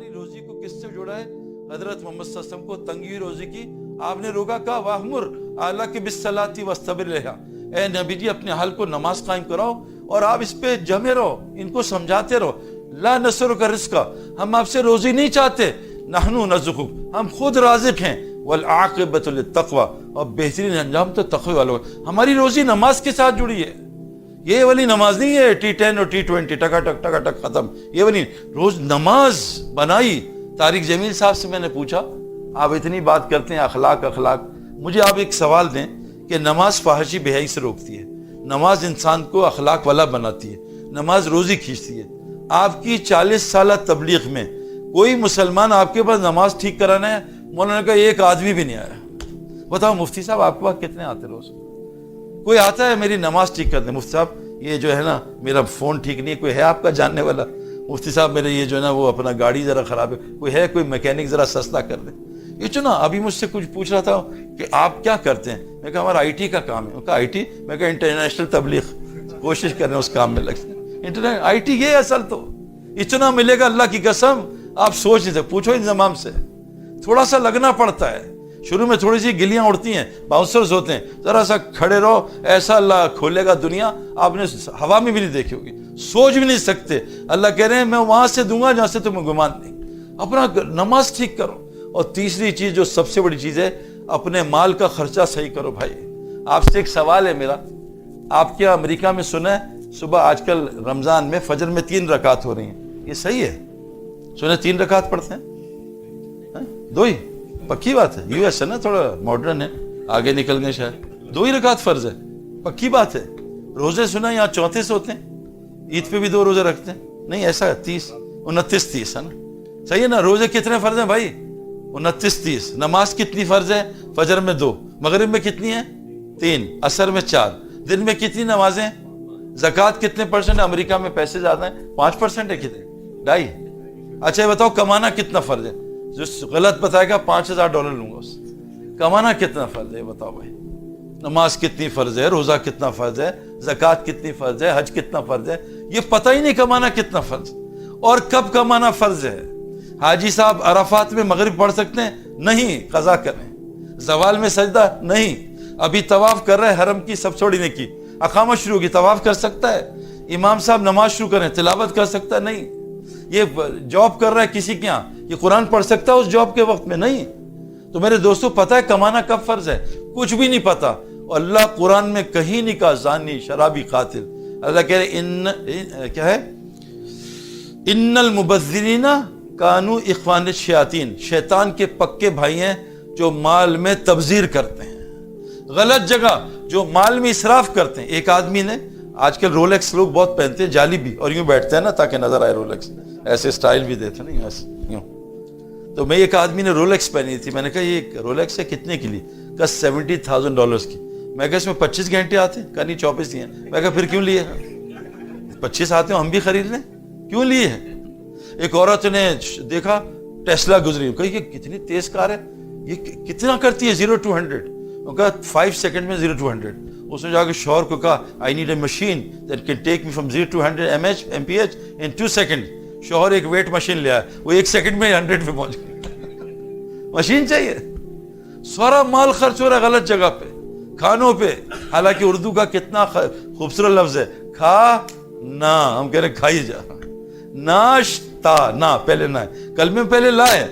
ہماری روزی کو کس سے جوڑا ہے؟ حضرت محمد صلی اللہ علیہ وسلم کو تنگی روزی کی آپ نے روکا، کہا وَأْمُرْ أَهْلَكَ بِالصَّلَاةِ وَاسْتَبِرْ عَلَيْهَا، اے نبی جی اپنے اہل کو نماز قائم کراؤ اور آپ اس پہ جمے رہو، ان کو سمجھاتے رہو. لا نسألک رزقا، ہم آپ سے روزی نہیں چاہتے، نحن نرزقک، ہم خود رازق ہیں، والعاقبۃ للتقوی، اور بہترین انجام تو تقوی والوں. ہماری روزی نماز کے ساتھ جڑی ہے. یہ والی نماز نہیں ہے T10 اور T20 ٹکا ٹک ٹکا ٹک ختم. یہ والی روز نماز بنائی. طارق جمیل صاحب سے میں نے پوچھا آپ اتنی بات کرتے ہیں اخلاق اخلاق، مجھے آپ ایک سوال دیں کہ نماز فحاشی بے حیائی سے روکتی ہے، نماز انسان کو اخلاق والا بناتی ہے، نماز روزی کھینچتی ہے. آپ کی 40 سالہ تبلیغ میں کوئی مسلمان آپ کے پاس نماز ٹھیک کرانا ہے، مولانا کا ایک آدمی بھی نہیں آیا. بتاؤ مفتی صاحب آپ کے پاس کتنے آتے روز؟ کوئی آتا ہے میری نماز ٹھیک کر دیں؟ مفتی صاحب یہ جو ہے نا میرا فون ٹھیک نہیں ہے، کوئی ہے آپ کا جاننے والا؟ مفتی صاحب میرے یہ جو ہے نا وہ اپنا گاڑی ذرا خراب ہے، کوئی ہے کوئی میکینک ذرا سستا کر دے. یہ جو نا ابھی مجھ سے کچھ پوچھ رہا تھا کہ آپ کیا کرتے ہیں، میں کہا ہمارا IT کا کام ہے. کہا IT؟ میں کہا انٹرنیشنل تبلیغ، کوشش کر رہے ہیں اس کام میں لگتے ہیں. IT یہ اصل تو اتنا ملے گا اللہ کی قسم آپ سوچ نہیں سکتے. پوچھو انضمام سے، تھوڑا سا لگنا پڑتا ہے. شروع میں تھوڑی سی گلیاں اڑتی ہیں، باؤنسرز ہوتے ہیں، ذرا سا کھڑے رہو، ایسا اللہ کھولے گا دنیا آپ نے ہوا میں بھی نہیں دیکھی ہوگی، سوچ بھی نہیں سکتے. اللہ کہہ رہے ہیں میں وہاں سے دوں گا جہاں سے تمہیں گمان نہیں. اپنا نماز ٹھیک کرو. اور تیسری چیز جو سب سے بڑی چیز ہے، اپنے مال کا خرچہ صحیح کرو. بھائی آپ سے ایک سوال ہے میرا، آپ کیا امریکہ میں سنا ہے صبح آج کل رمضان میں فجر میں 3 رکعت ہو رہی ہیں؟ یہ صحیح ہے؟ سنے 3 رکعت پڑھتے ہیں؟ 2 ہی؟ پکی بات ہے. US ہے نا تھوڑا ماڈرن ہے، آگے نکل گئے شاید. 2 ہی رکعت فرض ہے، پکی بات ہے. روزے سنا یہاں 34 ہوتے ہیں، عید پہ بھی 2 روزے رکھتے ہیں. نہیں ایسا ہے 30 29 30 ہے نا؟ صحیح ہے نا؟ روزے کتنے فرض ہیں بھائی؟ 29 30. نماز کتنی فرض ہے؟ فجر میں 2، مغرب میں کتنی ہیں؟ 3، عصر میں 4. دن میں کتنی نمازیں؟ زکوٰۃ کتنے % ہے؟ امریکہ میں پیسے زیادہ ہیں، 5% ہے کتنے؟ 2.5. اچھا بتاؤ کمانا کتنا فرض ہے؟ جو غلط بتائے گا $5000 لوں گا اس سے. کمانا کتنا فرض ہے بتاؤ بھائی؟ نماز کتنی فرض ہے؟ روزہ کتنا فرض ہے؟ زکوٰۃ کتنی فرض ہے؟ حج کتنا فرض ہے؟ یہ پتہ ہی نہیں کمانا کتنا فرض اور کب کمانا فرض ہے. حاجی صاحب عرفات میں مغرب پڑھ سکتے ہیں؟ نہیں، قضا کریں. زوال میں سجدہ؟ نہیں. ابھی طواف کر رہے حرم کی سب چھوڑنے کی، اقامت شروع کی، طواف کر سکتا ہے؟ امام صاحب نماز شروع کریں، تلاوت کر سکتا ہے؟ نہیں. یہ جاب کر رہا ہے کسی کے یہاں، یہ قرآن پڑھ سکتا ہے اس جاب کے وقت میں؟ نہیں. تو میرے دوستو پتہ ہے کمانا کب فرض ہے؟ کچھ بھی نہیں پتا. اور اللہ قرآن میں کہیں نہیں کہا زانی، شرابی، قاتل. اللہ کہہ رہے کیا ہے؟ ان المبذرین کانوا اخوان الشیاطین، شیطان کے پکے بھائی ہیں جو مال میں تبذیر کرتے ہیں، غلط جگہ جو مال میں اسراف کرتے ہیں. ایک آدمی نے آج کل رولیکس لوگ بہت پہنتے ہیں، جعلی بھی، اور یوں بیٹھتے ہیں نا تاکہ نظر آئے رولیکس، ایسے سٹائل بھی دیتے ہیں نا ایسے یوں. تو میں ایک آدمی نے رولیکس پہنی تھی، میں نے کہا یہ رولیکس ہے کتنے کی لی؟ کہا $70,000 کی. میں کہا اس میں 25 گھنٹے آتے ہیں؟ کہا نہیں 24 ہی ہیں. میں کہا پھر کیوں لیے؟ 25 آتے ہیں ہم بھی خرید لیں، کیوں لیے ہیں؟ ایک عورت نے دیکھا ٹیسلا گزری، کہا یہ کتنی تیز کار ہے، یہ کتنا کرتی ہے 0 to 100؟ وہ کہا 5 سیکنڈ میں 0 to 100. اس نے جا کے شوہر کو کہا I need a machine that can take me from 0 to 100 mph in 2 seconds. شوہر ایک ویٹ مشین لے آیا، وہ 1 سیکنڈ میں 100 پہ پہنچ گیا. مشین چاہیے. سارا مال خرچ ہو رہا ہے غلط جگہ پہ، کھانوں پہ. حالانکہ اردو کا کتنا خوبصورت لفظ ہے، کھا نا. ہم کہہ رہے ہیں کھائی جا. ناشتا، نا پہلے نہ ہے، کلمے پہلے لا ہے،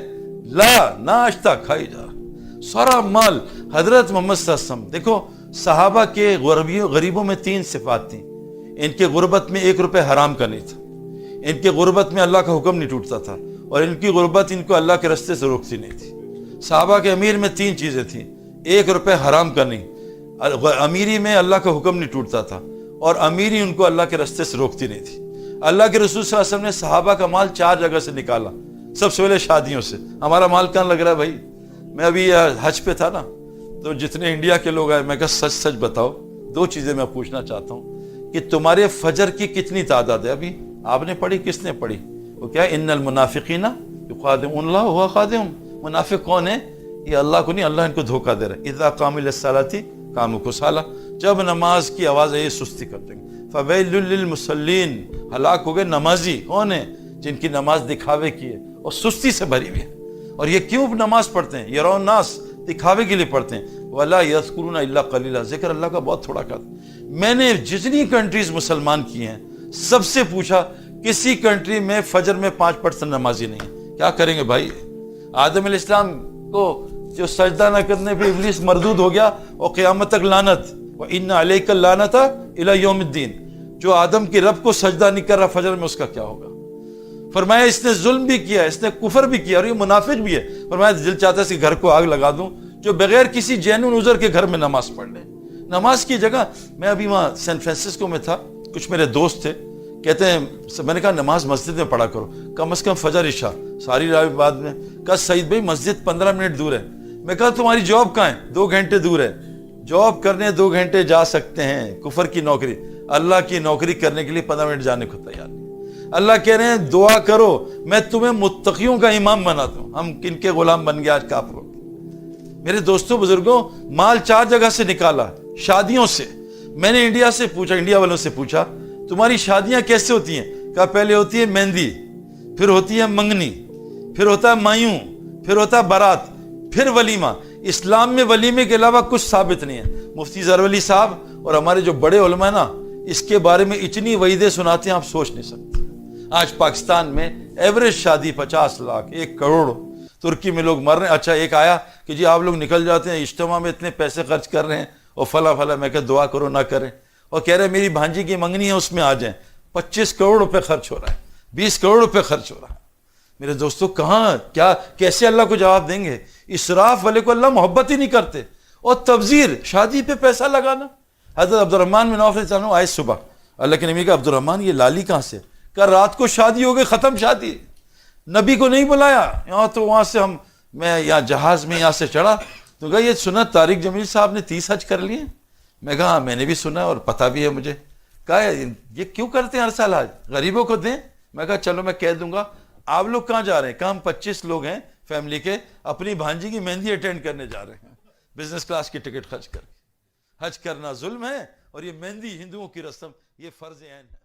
لا ناشتا، کھائی جا. سارا مال. حضرت محمد صلی اللہ علیہ وسلم دیکھو، صحابہ کے غریبوں میں 3 صفات تھیں. ان کے غربت میں 1 روپے حرام کا نہیں تھا، ان کے غربت میں اللہ کا حکم نہیں ٹوٹتا تھا، اور ان کی غربت ان کو اللہ کے رستے سے روکتی نہیں تھی. صحابہ کے امیر میں 3 چیزیں تھیں، 1 روپے حرام کا نہیں، امیری میں اللہ کا حکم نہیں ٹوٹتا تھا، اور امیری ان کو اللہ کے رستے سے روکتی نہیں تھی. اللہ کے رسول صلی اللہ علیہ وسلم نے صحابہ کا مال 4 جگہ سے نکالا. سب سے پہلے شادیوں سے. ہمارا مال کہاں لگ رہا ہے بھائی؟ میں ابھی حج پہ تھا نا، تو جتنے انڈیا کے لوگ آئے میں کہا سچ سچ بتاؤ، 2 چیزیں میں پوچھنا چاہتا ہوں کہ تمہارے فجر کی کتنی تعداد ہے؟ ابھی آپ نے پڑھی، کس نے پڑھی؟ وہ کیا ہے؟ ان المنافقین یخادعون اللہ وهو خادعهم. منافق کون ہے؟ یہ اللہ کو نہیں، اللہ ان کو دھوکہ دے رہا ہے. اذا قاموا للصلاة قاموا کسالى، جب نماز کی آواز ہے یہ سستی کرتے ہیں. فویل للمصلین، ہلاک ہو گئے نمازی. کون ہے؟ جن کی نماز دکھاوے کی ہے اور سستی سے بھری ہوئی ہے. اور یہ کیوں نماز پڑھتے ہیں؟ یرون ناس، دکھاوے کے لیے پڑھتے ہیں. وَلَا يَذْكُرُونَ إِلَّا قَلِيلًا، ذکر اللہ کا بہت تھوڑا کرتے. میں نے جتنی کنٹریز مسلمان کی ہیں سب سے پوچھا، کسی کنٹری میں فجر میں 5% نمازی نہیں ہے. کیا کریں گے بھائی؟ آدم علیہ السلام کو جو سجدہ نہ کرنے پہ ابلیس مردود ہو گیا اور قیامت تک لعنت. وَإِنَّ عَلَيْكَ اللَّعْنَةَ إِلَى يَوْمِ الدِّينِ. جو آدم کے رب کو سجدہ نہیں کر رہا فجر میں، اس کا کیا ہوگا؟ فرمایا اس نے ظلم بھی کیا، اس نے کفر بھی کیا، اور یہ منافق بھی ہے. فرمایا دل چاہتا ہے اس کے گھر کو آگ لگا دوں جو بغیر کسی جینون عذر کے گھر میں نماز پڑھ لے. نماز کی جگہ، میں ابھی وہاں سین فرانسسکو میں تھا، کچھ میرے دوست تھے، کہتے ہیں میں نے کہا نماز مسجد میں پڑھا کرو، کم از کم فجر عشاء ساری رات بعد میں. کہا سعید بھائی مسجد 15 منٹ دور ہے. میں کہا تمہاری جاب کہاں ہے؟ 2 گھنٹے دور ہے. جاب کرنے 2 گھنٹے جا سکتے ہیں، کفر کی نوکری، اللہ کی نوکری کرنے کے لیے 15 منٹ جانے کو تیار نہیں. اللہ کہہ رہے ہیں دعا کرو میں تمہیں متقیوں کا امام بناتا ہوں. ہم کن کے غلام بن گیا آج کافروں. میرے دوستوں بزرگوں، مال 4 جگہ سے نکالا، شادیوں سے. میں نے انڈیا سے پوچھا، انڈیا والوں سے پوچھا تمہاری شادیاں کیسے ہوتی ہیں؟ کہا پہلے ہوتی ہے مہندی، پھر ہوتی ہے منگنی، پھر ہوتا ہے مایوں، پھر ہوتا ہے بارات، پھر ولیمہ. اسلام میں ولیمے کے علاوہ کچھ ثابت نہیں ہے. مفتی زرولی صاحب اور ہمارے جو بڑے علماء ہیں نا، اس کے بارے میں اتنی وعیدیں سناتے ہیں آپ سوچ نہیں سکتے. آج پاکستان میں ایوریج شادی 50 لاکھ، 1 کروڑ. ترکی میں لوگ مر رہے ہیں. اچھا ایک آیا کہ جی آپ لوگ نکل جاتے ہیں اجتماع میں اتنے پیسے خرچ کر رہے ہیں اور فلاں فلاں. میں کہ دعا کرو نہ کریں. اور کہہ رہے میری بھانجی کی منگنی ہے اس میں آ جائیں. 25 کروڑ روپے خرچ ہو رہا ہے، 20 کروڑ روپے خرچ ہو رہا ہے. میرے دوستوں کہاں کیا کیسے اللہ کو جواب دیں گے؟ اسراف والے کو اللہ محبت ہی نہیں کرتے. اور تبذیر، شادی پہ پیسہ لگانا. حضرت عبد الرحمن بن عوف رضی اللہ عنہ آئے صبح، اللہ کے نبی کا عبد الرحمن یہ لالی کہاں سے؟ کہ رات کو شادی ہو گئی، ختم شادی. نبی کو نہیں بلایا یہاں، تو وہاں سے میں یہاں جہاز میں یہاں سے چڑھا تو کہا یہ سنا طارق جمیل صاحب نے 30 حج کر لیے. میں کہا میں نے بھی سنا اور پتہ بھی ہے مجھے. کہا یہ کیوں کرتے ہیں ہر سال حج؟ غریبوں کو دیں. میں کہا چلو میں کہہ دوں گا. آپ لوگ کہاں جا رہے ہیں؟ کہا ہم 25 لوگ ہیں فیملی کے، اپنی بھانجی کی مہندی اٹینڈ کرنے جا رہے ہیں، بزنس کلاس کی ٹکٹ خرچ کر کے. حج کرنا ظلم ہے اور یہ مہندی ہندوؤں کی رسم، یہ فرض عین ہے.